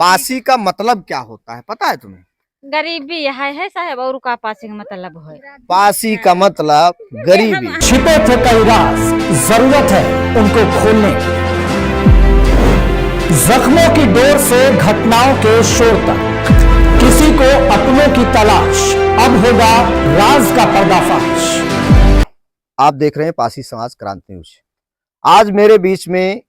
पासी का मतलब क्या होता है पता है तुम्हें? गरीबी है साहब, और का पासी का मतलब है पासी का मतलब गरीबी। छिपे थे कई राज, जरूरत है उनको खोलने की। जख्मों की डोर से घटनाओं के शोर तक, किसी को अपनों की तलाश, अब होगा राज का पर्दाफाश। आप देख रहे हैं पासी समाज क्रांति न्यूज। आज मेरे बीच में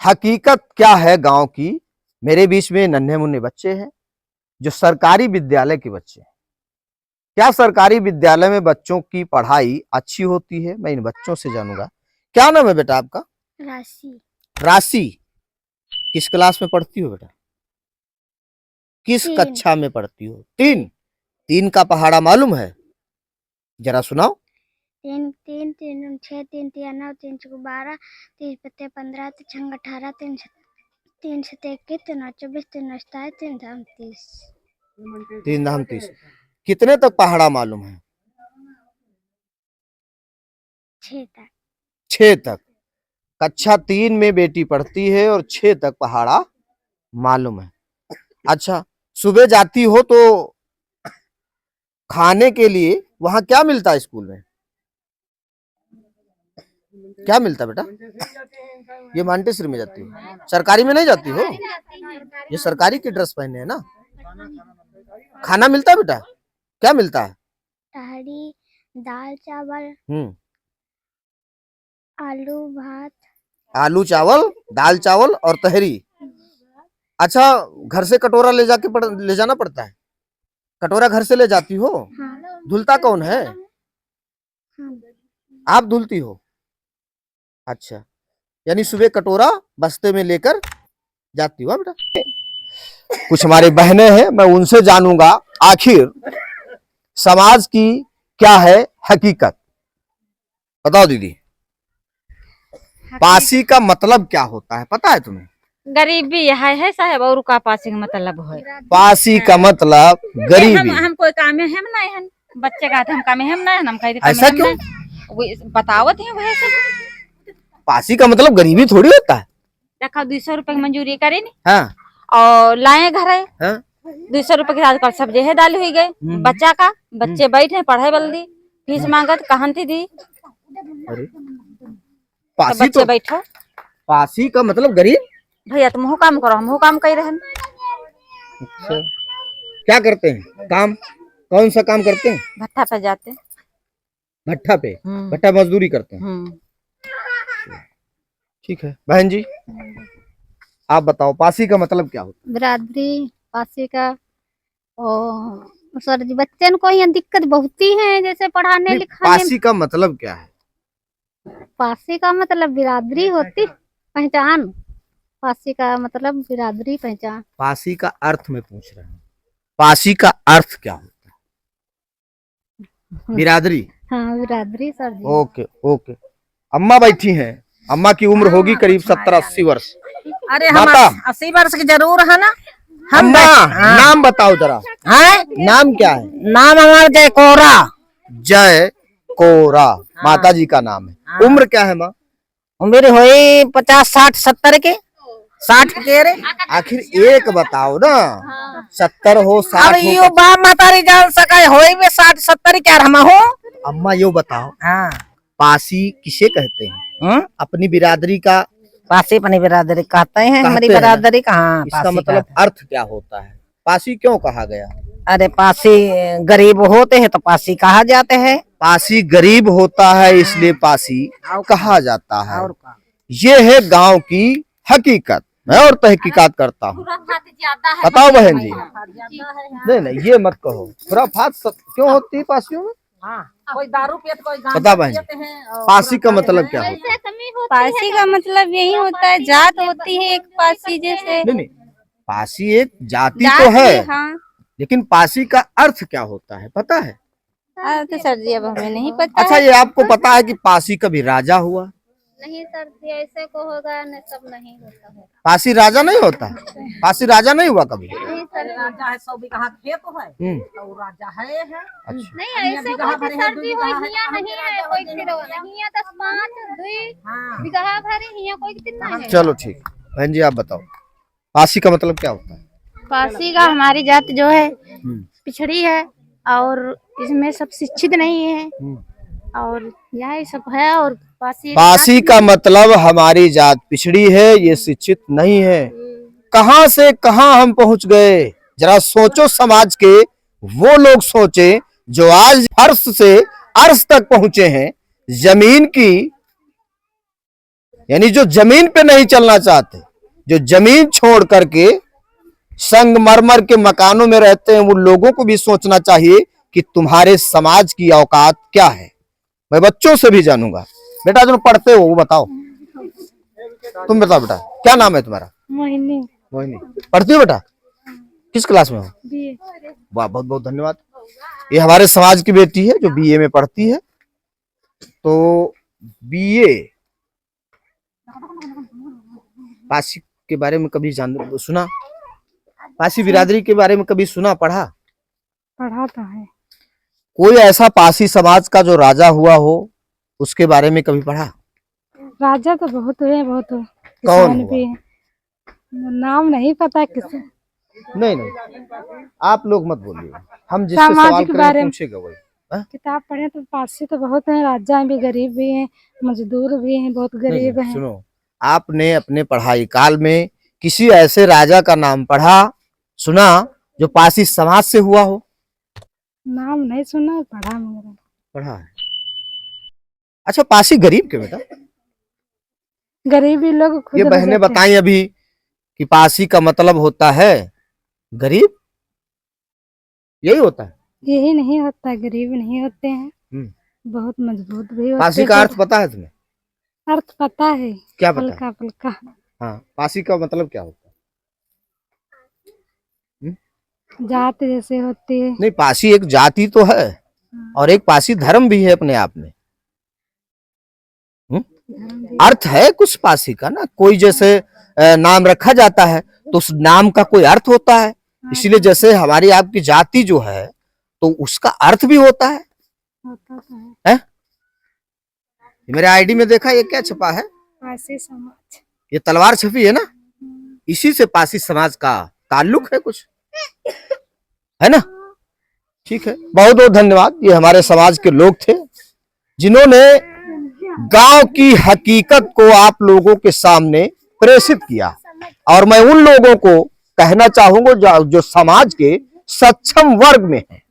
हकीकत क्या है गांव की, मेरे बीच में नन्हे मुन्ने बच्चे हैं जो सरकारी विद्यालय के बच्चे हैं। क्या सरकारी विद्यालय में बच्चों की पढ़ाई अच्छी होती है? मैं इन बच्चों से जानूंगा। क्या नाम है बेटा आपका? राशि। राशि। किस क्लास में पढ़ती हो बेटा? किस कक्षा में पढ़ती हो? 3। 3 का पहाड़ा मालूम है? जरा सुनाओ। 3 3 3 6 3 3 9 3 4 12 3 पत्ते 15 3 18 3 3 7 21 3 24 3 27 3 30 3 धाम 30। कितने तक पहाड़ा मालूम है? 6 तक। 6 तक। कक्षा 3 में बेटी पढ़ती है और 6 तक पहाड़ा मालूम है। अच्छा, सुबह जाती हो तो खाने के लिए वहां क्या मिलता है स्कूल में? क्या मिलता है बेटा? ये मांटेसरी में जाती हो? सरकारी में नहीं जाती हो? ये सरकारी की ड्रेस पहने है ना? खाना मिलता है बेटा? क्या मिलता है? तहरी, दाल चावल, आलू भात। आलू चावल, दाल चावल और तहरी। अच्छा, घर से कटोरा ले जाना पड़ता है? कटोरा घर से ले जाती हो? हाँ। धुलता कौन है? हाँ। आप धुलती हो? अच्छा, यानी सुबह कटोरा बस्ते में लेकर जाती हो बेटा। कुछ हमारी बहनें हैं, मैं उनसे जानूंगा आखिर समाज की क्या है हकीकत। बताओ दीदी, पासी का मतलब क्या होता है पता है तुम्हें? गरीबी है साहब, और का पासी का मतलब है। पासी का मतलब गरीबी। हम कोई काम है हम नहीं है, बच्चे का हम काम है हम नहीं, हम कह ऐसा क्यों? बतावत है वह सब। पासी का मतलब गरीबी थोड़ी होता है। देखा 200 रुपए की मंजूरी करे नी। हाँ। और लाए घर है। हाँ? 200 रुपए के साथ सब जेहे डाली हुई गए। बच्चा का बच्चे बैठे पढ़ाई बल्दी फीस मांगत कहां थी दी। अरे पासी बच्चे बैठो। पासी का मतलब गरीब। भैया तुम हो काम करो, हम हो काम कर रहे हैं। अच्छा, क्या करते हैं काम? कौन सा काम करते हैं? भट्ठा पे जाते। भट्ठा पे? भट्ठा मजदूरी करते हैं। ठीक है बहन जी, आप बताओ पासी का मतलब क्या होता है? बिरादरी पासी का। और सर जी बच्चन को यहाँ दिक्कत बहुत ही है, जैसे पढ़ाने लिखाने। पासी का मतलब क्या है? पासी का मतलब बिरादरी होती पहचान। पासी का मतलब बिरादरी पहचान। पासी का अर्थ में पूछ रहे हैं, पासी का अर्थ क्या होता है? बिरादरी। हाँ बिरादरी सर जी। Okay okay. अम्मा बैठी हैं, अम्मा की उम्र होगी करीब 70-80 वर्ष। अरे हम 80 वर्ष की जरूर है ना। अम्मा नाम बताओ जरा। है नाम क्या है? नाम हमारा जय कोरा। जय कोरा माता जी का नाम है। उम्र क्या है माँ? उम्र हुई 50 60 70 के 60 के रे। आखिर एक बताओ ना। 70 हो 60 अब यो बाप मातारी जान सका होई में 60 70 क्या हम हो। अम्मा यो बताओ, हाँ पासी किसे कहते हैं? अपनी बिरादरी का पासी अपनी बिरादरी कहते हैं। हमारी बिरादरी कहाँ? इसका मतलब अर्थ क्या होता है? पासी क्यों कहा गया? अरे पासी गरीब होते हैं तो पासी कहा जाते हैं। पासी गरीब होता है इसलिए पासी कहा जाता है। ये है गांव की हकीकत। मैं और तहकीकात करता हूँ। बताओ बहन जी। नहीं नहीं ये मत कहो, खुराफात क्यों होती है पासियों में? कोई दारू पियत कोई गांजा पता बहन, पासी का मतलब क्या होता है? पासी का मतलब यही होता है, जात होती है एक पासी जैसे। नहीं, पासी एक जाति तो है। हाँ। लेकिन पासी का अर्थ क्या होता है पता है? तो सर जी अब हमें नहीं पता। अच्छा, ये आपको पता है कि पासी कभी राजा हुआ? नहीं सर जी ऐसे को होगा न, सब नहीं होता है। पासी राजा नहीं होता? पासी राजा नहीं हुआ कभी? नहीं सर, राजा है 100 बीघा खेत है तो राजा है। अच्छा। नहीं ऐसे कोई सर जी हो हिया नहीं है, कोई किलो नहीं है 10 5 2 बीघा भरे हिया कोई कितना है। चलो ठीक। बहन जी आप बताओ। पासी का मतलब क्या होता है? पासी का हमारी जात जो है पिछड़ी है और इसमें सब शिक्षित नहीं है और यही सब है। और पासी का मतलब हमारी जात पिछड़ी है, ये शिक्षित नहीं है। कहां से कहां हम पहुंच गए, जरा सोचो। समाज के वो लोग सोचे जो आज फर्श से अर्श तक पहुंचे हैं, जमीन की, यानी जो जमीन पे नहीं चलना चाहते, जो जमीन छोड़ करके संगमरमर के मकानों में रहते हैं, उन लोगों को भी सोचना चाहिए कि तुम्हारे समाज की औकात क्या है। मैं बच्चों से भी जानूंगा। बेटा जो पढ़ते हो वो बताओ, तुम बताओ बेटा, क्या नाम है तुम्हारा? मोहिनी। मोहिनी। पढ़ती हो बेटा? किस क्लास में हो? वाह, बहुत बहुत धन्यवाद। ये हमारे समाज की बेटी है जो बीए में पढ़ती है। तो बीए पासी के बारे में कभी सुना? पासी बिरादरी के बारे में कभी सुना, पढ़ा? पढ़ा तो है। कोई ऐसा पासी समाज का जो राजा हुआ हो, उसके बारे में कभी पढ़ा? राजा तो बहुत हुए, बहुत कौन किसान हुआ? भी हैं। नाम नहीं पता किसे। नहीं, आप लोग मत बोलिए, हम जिससे समाज सवाल के करें बारे में पूछेगा वही। किताब पढ़े तो पासी तो बहुत हैं, राजा भी गरीब भी हैं, मजदूर भी हैं, बहुत गरीब हैं। सुनो, आपने अपने पढ़ाई काल में किसी ऐसे राजा का नाम पढ़ा, सुना जो पासी समाज से हुआ हो? नाम नहीं सुना, पढ़ा मगर। पढ़ा है। अच्छा, पासी गरीब क्यों बेटा? गरीबी लोग खुद ये बहने बताई अभी कि पासी का मतलब होता है गरीब, यही होता है? यही नहीं होता, गरीब नहीं होते हैं, बहुत मजबूत भी होते हैं। पासी का अर्थ पता है तुम्हें? अर्थ पता है, क्या पता है? हल्का फुल्का। हाँ, पासी का मतलब क्या होता है? जात जैसे होती है। नहीं, पासी एक जाति तो है और एक पासी धर्म भी है अपने आप में। अर्थ है कुछ पासी का ना, कोई जैसे नाम रखा जाता है तो उस नाम का कोई अर्थ होता है। इसीलिए जैसे हमारी आपकी जाति जो है तो उसका अर्थ भी होता है। है? मेरे आईडी में देखा, ये क्या छपा है? पासी समाज। ये तलवार छपी है ना, इसी से पासी समाज का ताल्लुक है कुछ, है ना? ठीक है, बहुत बहुत धन्यवाद। ये हमारे समाज के लोग थे जिन्होंने गांव की हकीकत को आप लोगों के सामने प्रेषित किया। और मैं उन लोगों को कहना चाहूंगा जो समाज के सक्षम वर्ग में है,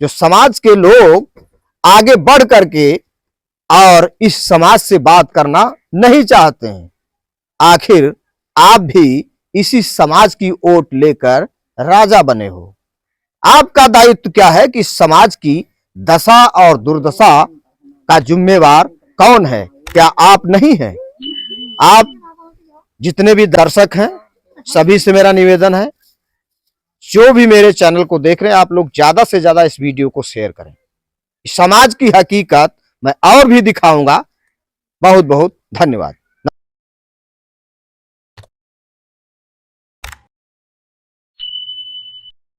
जो समाज के लोग आगे बढ़ करके और इस समाज से बात करना नहीं चाहते हैं। आखिर आप भी इसी समाज की ओट लेकर राजा बने हो। आपका दायित्व क्या है कि समाज की दशा और दुर्दशा का जिम्मेवार कौन है? क्या आप नहीं हैं? आप जितने भी दर्शक हैं सभी से मेरा निवेदन है, जो भी मेरे चैनल को देख रहे हैं, आप लोग ज्यादा से ज्यादा इस वीडियो को शेयर करें। समाज की हकीकत मैं और भी दिखाऊंगा। बहुत बहुत धन्यवाद।